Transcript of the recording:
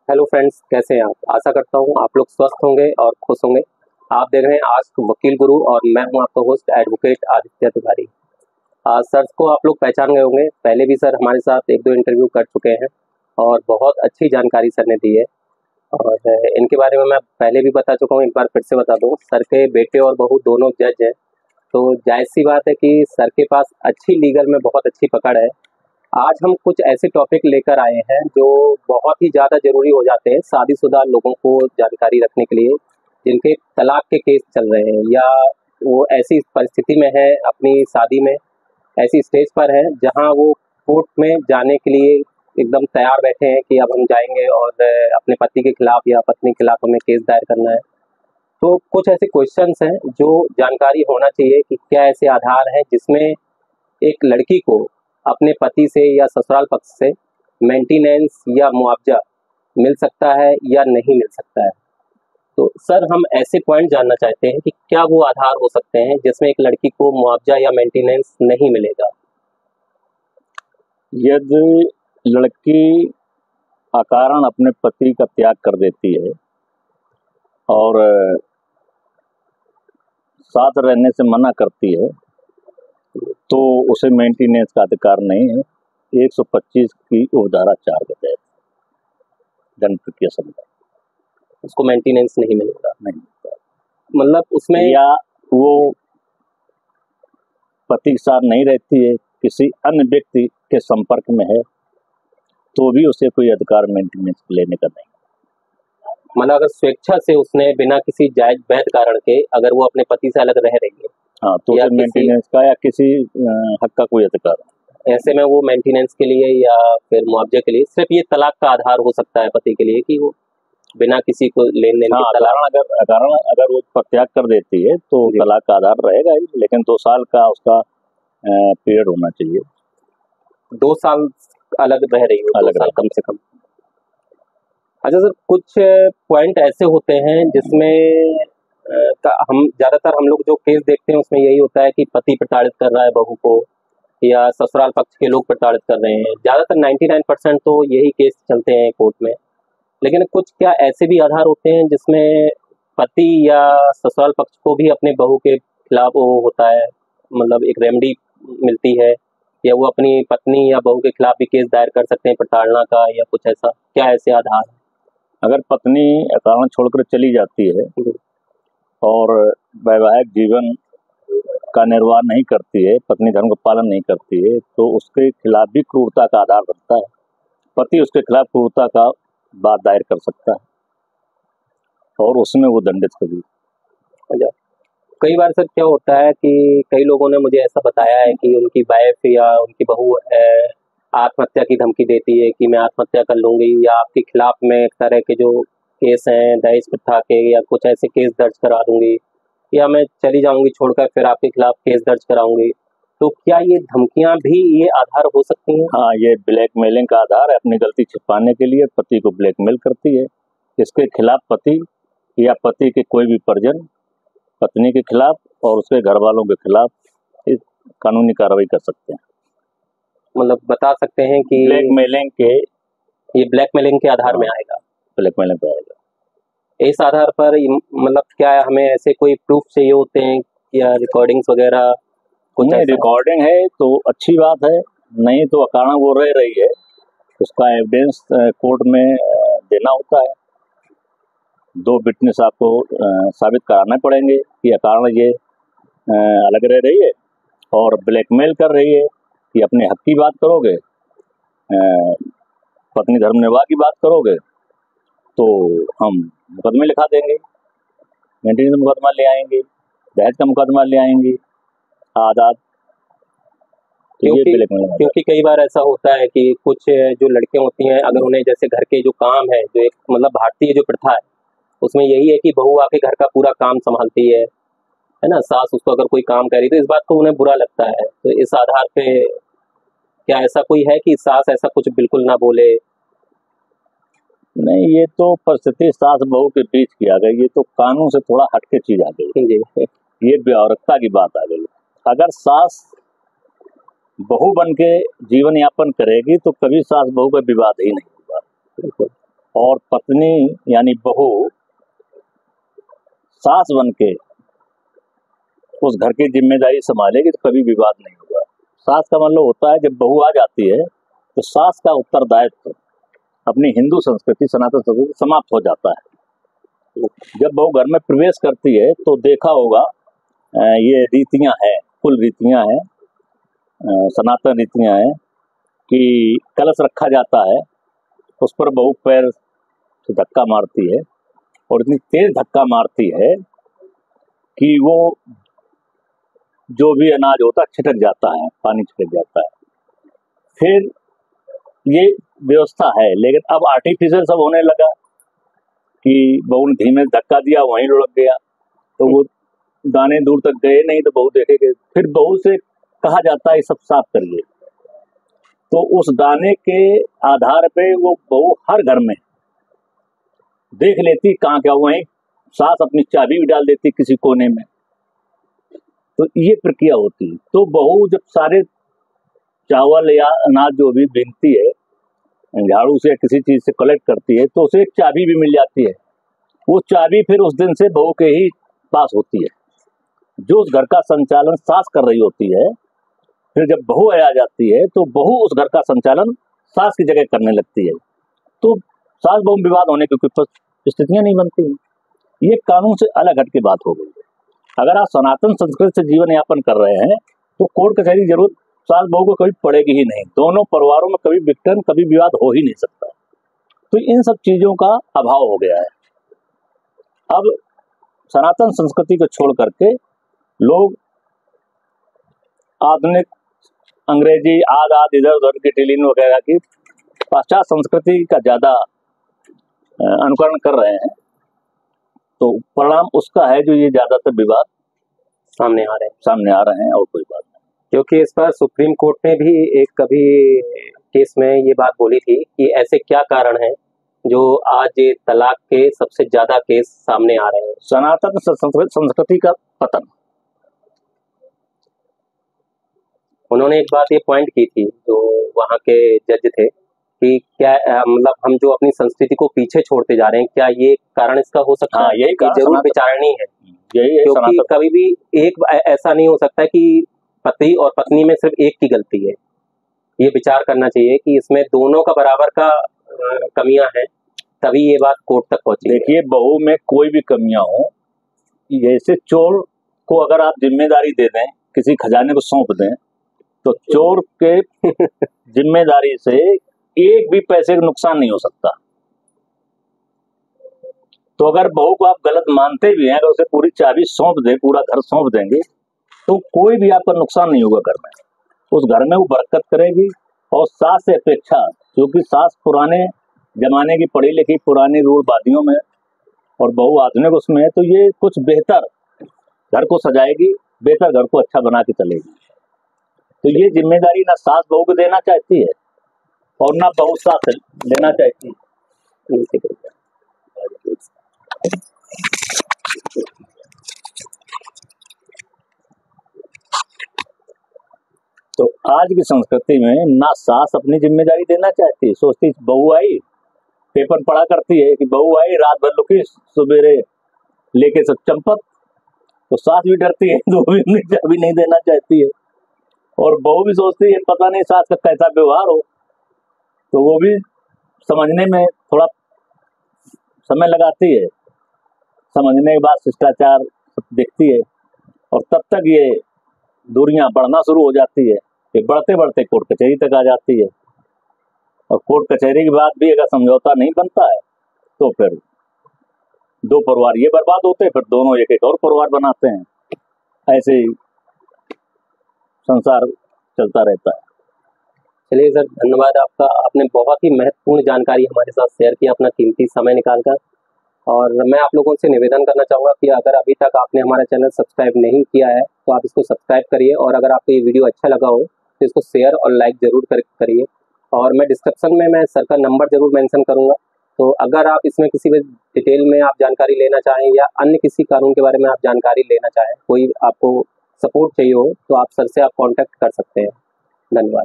Hello friends, कैसे हैं आप। आशा करता हूँ आप लोग स्वस्थ होंगे और खुश होंगे। आप देख रहे हैं आज वकील गुरु और मैं हूँ आपका host advocate Aditya Tiwari. Sir को आप लोग पहचान गए होंगे, पहले भी सर हमारे साथ एक दो इंटरव्यू कर चुके हैं और बहुत अच्छी जानकारी सर ने दी है। और इनके बारे में मैं पहले भी बता चुका हूँ, एक बार फिर से बता दूँ। सर के बेटे और बहू दोनों जज हैं, तो जायज़ सी बात है कि सर के पास अच्छी लीगल में बहुत अच्छी पकड़ है। आज हम कुछ ऐसे टॉपिक लेकर आए हैं जो बहुत ही ज़्यादा ज़रूरी हो जाते हैं शादीशुदा लोगों को जानकारी रखने के लिए, जिनके तलाक के केस चल रहे हैं या वो ऐसी परिस्थिति में है अपनी शादी में, ऐसी स्टेज पर है जहां वो कोर्ट में जाने के लिए एकदम तैयार बैठे हैं कि अब हम जाएंगे और अपने पति के खिलाफ या पत्नी के खिलाफ हमें केस दायर करना है। तो कुछ ऐसे क्वेश्चंस हैं जो जानकारी होना चाहिए कि क्या ऐसे आधार हैं जिसमें एक लड़की को अपने पति से या ससुराल पक्ष से मेंटेनेंस या मुआवजा मिल सकता है या नहीं मिल सकता है। तो सर हम ऐसे पॉइंट जानना चाहते हैं कि क्या वो आधार हो सकते हैं जिसमें एक लड़की को मुआवजा या मेंटेनेंस नहीं मिलेगा। यदि लड़की अकारण अपने पति का त्याग कर देती है और साथ रहने से मना करती है तो उसे मेंटेनेंस का अधिकार नहीं है। 125 की उपधारा 4 के तहत दंड प्रक्रिया संहिता उसको मेंटेनेंस नहीं मिलेगा। नहीं, मतलब उसमें या वो पति के साथ नहीं रहती है, किसी अन्य व्यक्ति के संपर्क में है, तो भी उसे कोई अधिकार मेंटेनेंस लेने का नहीं। मतलब अगर स्वेच्छा से उसने बिना किसी जायज वैध कारण के अगर वो अपने पति से अलग रह रही है, हाँ, तो या उसे मेंटेनेंस का या किसी हक का कोई अधिकार नहीं। ऐसे में वो मेंटेनेंस के लिए या फिर मुआवजे के लिए सिर्फ ये तलाक का आधार हो सकता है पति के लिए कि वो बिना किसी को लेन देन के अकारण अगर वो त्याग कर देती है तो तलाक का आधार रहेगा ही, लेकिन 2 साल का उसका पीरियड होना चाहिए। 2 साल अलग रह रही हो, 2 साल कम से कम। अच्छा सर, कुछ पॉइंट ऐसे होते हैं जिसमें हम लोग जो केस देखते हैं उसमें यही होता है कि पति प्रताड़ित कर रहा है बहू को या ससुराल पक्ष के लोग प्रताड़ित कर रहे हैं। ज़्यादातर 99% तो यही केस चलते हैं कोर्ट में। लेकिन कुछ क्या ऐसे भी आधार होते हैं जिसमें पति या ससुराल पक्ष को भी अपने बहू के खिलाफ वो होता है, मतलब एक रेमेडी मिलती है, या वो अपनी पत्नी या बहू के खिलाफ भी केस दायर कर सकते हैं प्रताड़ना का या कुछ ऐसा, क्या ऐसे आधार है? अगर पत्नी अकारण छोड़कर चली जाती है और वैवाहिक जीवन का निर्वाह नहीं करती है, पत्नी धर्म का पालन नहीं करती है, तो उसके खिलाफ भी क्रूरता का आधार बनता है। पति उसके खिलाफ क्रूरता का बात दायर कर सकता है और उसमें वो दंडित होगी। कई बार सर क्या होता है कि कई लोगों ने मुझे ऐसा बताया है कि उनकी वाइफ या उनकी बहू आत्महत्या की धमकी देती है कि मैं आत्महत्या कर लूंगी या आपके खिलाफ में एक तरह के जो केस हैं दहेज प्रथा के या कुछ ऐसे केस दर्ज करा दूंगी, या मैं चली जाऊंगी छोड़कर फिर आपके खिलाफ केस दर्ज कराऊंगी। तो क्या ये धमकियां भी ये आधार हो सकती हैं? हाँ, ये ब्लैकमेलिंग का आधार है। अपनी गलती छिपाने के लिए पति को ब्लैकमेल करती है। इसके खिलाफ पति या पति के कोई भी परिजन पत्नी के खिलाफ और उसके घर वालों के खिलाफ कानूनी कार्रवाई कर सकते हैं। मतलब बता सकते हैं कि ब्लैकमेलिंग के आधार में आएगा। ब्लैकमेलिंग पे आएगा। इस आधार पर मतलब क्या हमें ऐसे कोई प्रूफ चाहिए होते हैं या रिकॉर्डिंग्स वगैरह कुछ? नहीं, रिकॉर्डिंग है तो अच्छी बात है, नहीं तो अकारण वो रह रही है, उसका एविडेंस कोर्ट में देना होता है। 2 विटनेस आपको साबित कराने पड़ेंगे कि अकारण ये अलग रह रही है और ब्लैकमेल कर रही है कि अपने हक की बात करोगे, पत्नी धर्म निर्वाह की बात करोगे तो हम मुकदमे लिखा देंगे, मेंटेनेंस मुकदमा ले आएंगे, दहेज का मुकदमा ले आएंगे, आजाद। क्योंकि कई बार ऐसा होता है कि कुछ जो लड़कियां होती हैं, अगर उन्हें जैसे घर के जो काम है, जो एक मतलब भारतीय जो प्रथा है उसमें यही है कि बहू आके घर का पूरा काम संभालती है ना, सास उसको अगर कोई काम करी तो इस बात को उन्हें बुरा लगता है। तो इस आधार पे क्या ऐसा कोई है कि सास ऐसा कुछ बिल्कुल ना बोले? नहीं, ये तो परिस्थिति सास बहू के बीच की आ गई, ये तो कानून से थोड़ा हटके चीज आ गई। ये व्यवहारिकता की बात आ गई। अगर सास बहू बन के जीवन यापन करेगी तो कभी सास बहू का विवाद ही नहीं होगा और पत्नी यानी बहू सास बन के उस घर की जिम्मेदारी संभालेगी तो कभी विवाद नहीं होगा। सास का मतलब होता है जब बहू आ जाती है तो सास का उत्तरदायित्व अपनी हिंदू संस्कृति सनातन संस्कृति समाप्त हो जाता है। जब बहू घर में प्रवेश करती है तो देखा होगा ये रीतियां हैं, कुल रीतियां हैं, सनातन रीतियां हैं कि कलश रखा जाता है, उस पर बहू पैर से धक्का मारती है और इतनी तेज धक्का मारती है कि वो जो भी अनाज होता है छिटक जाता है, पानी छिटक जाता है। फिर ये व्यवस्था है, लेकिन अब आर्टिफिशियल सब होने लगा कि बहू ने धीमे धक्का दिया वहीं लुढ़क गया, तो वो दाने दूर तक गए नहीं तो बहू देखेगी। फिर बहू से कहा जाता है सब साफ करिए, तो उस दाने के आधार पे वो बहू हर घर में देख लेती कहाँ क्या, वहीं सास अपनी चाबी भी डाल देती किसी कोने में। तो ये प्रक्रिया होती है। तो बहू जब सारे चावल या अनाज जो भी बीनती है झाड़ू से या किसी चीज से कलेक्ट करती है तो उसे एक चाबी भी मिल जाती है। वो चाबी फिर उस दिन से बहू के ही पास होती है। जो उस घर का संचालन सास कर रही होती है, फिर जब बहू आ जाती है तो बहू उस घर का संचालन सास की जगह करने लगती है। तो सास बहू विवाद होने की कोई स्थितियां नहीं बनती हैं। ये कानून से अलग हट की बात हो गई है। अगर आप सनातन संस्कृति से जीवन यापन कर रहे हैं तो कोर्ट कचहरी की जरूरत सास बहू को कभी पड़ेगी ही नहीं। दोनों परिवारों में कभी विघटन, कभी विवाद हो ही नहीं सकता। तो इन सब चीजों का अभाव हो गया है। अब सनातन संस्कृति को छोड़ करके लोग आधुनिक अंग्रेजी आद इधर उधर की टिलीन वगैरह की पाश्चात्य संस्कृति का ज्यादा अनुकरण कर रहे हैं। तो परिणाम उसका है जो ये ज्यादातर विवाद सामने आ रहे हैं और कोई बात नहीं। क्योंकि इस पर सुप्रीम कोर्ट ने भी एक कभी केस में ये बात बोली थी कि ऐसे क्या कारण है जो आज ये तलाक के सबसे ज्यादा केस सामने आ रहे हैं। सनातन संस्कृति का पतन। उन्होंने एक बात ये पॉइंट की थी जो वहाँ के जज थे कि क्या मतलब हम जो अपनी संस्कृति को पीछे छोड़ते जा रहे हैं, क्या ये कारण इसका हो सकता है? यही जरूर विचारणी है। यही है, क्योंकि कभी भी एक ऐसा नहीं हो सकता कि पति और पत्नी में सिर्फ एक की गलती है। ये विचार करना चाहिए कि इसमें दोनों का बराबर का कमियां हैं, तभी ये बात कोर्ट तक पहुंची। देखिए, बहू में कोई भी कमियां हो, जैसे चोर को अगर आप जिम्मेदारी दे दें, किसी खजाने को सौंप दें, तो चोर के जिम्मेदारी से एक भी पैसे का नुकसान नहीं हो सकता। तो अगर बहू को आप गलत मानते भी हैं, अगर उसे पूरी चाबी सौंप दें, पूरा घर सौंप देंगे, तो कोई भी आपका नुकसान नहीं होगा घर में। उस घर में वो बरकत करेगी। और सास से अपेक्षा, क्योंकि सास पुराने जमाने की पढ़ी लिखी पुरानी रूढ़वादियों में और बहू आधुनिक उसमें है, तो ये कुछ बेहतर घर को सजाएगी, बेहतर घर को अच्छा बना के चलेगी। तो ये जिम्मेदारी ना सास बहू को देना चाहती है और ना बहू सास लेना चाहती है। तो आज की संस्कृति में ना सास अपनी जिम्मेदारी देना चाहती है, सोचती बहू आई, पेपर पढ़ा करती है कि बहू आई रात भर लुकी, सवेरे लेके सब चंपत। तो सास भी डरती है तो वो भी चाबी नहीं देना चाहती है। और बहू भी सोचती है पता नहीं सास का कैसा व्यवहार हो, तो वो भी समझने में थोड़ा समय लगाती है। समझने के बाद शिष्टाचार देखती है और तब तक ये दूरियां बढ़ना शुरू हो जाती है। ये बढ़ते बढ़ते कोर्ट कचहरी तक आ जाती है। और कोर्ट कचहरी के बाद भी अगर समझौता नहीं बनता है तो फिर दो परिवार ये बर्बाद होते हैं, फिर दोनों एक एक और परिवार बनाते हैं। ऐसे ही संसार चलता रहता है। चलिए सर, धन्यवाद आपका। आपने बहुत ही महत्वपूर्ण जानकारी हमारे साथ शेयर की, अपना कीमती समय निकालकर। और मैं आप लोगों से निवेदन करना चाहूँगा कि अगर अभी तक आपने हमारा चैनल सब्सक्राइब नहीं किया है तो आप इसको सब्सक्राइब करिए। और अगर आपको ये वीडियो अच्छा लगा हो तो इसको शेयर और लाइक ज़रूर करिए। और मैं डिस्क्रिप्शन में मैं सर का नंबर ज़रूर मेंशन करूँगा। तो अगर आप इसमें किसी भी डिटेल में आप जानकारी लेना चाहें या अन्य किसी कानून के बारे में आप जानकारी लेना चाहें, कोई आपको सपोर्ट चाहिए हो, तो आप सर से आप कॉन्टैक्ट कर सकते हैं। धन्यवाद।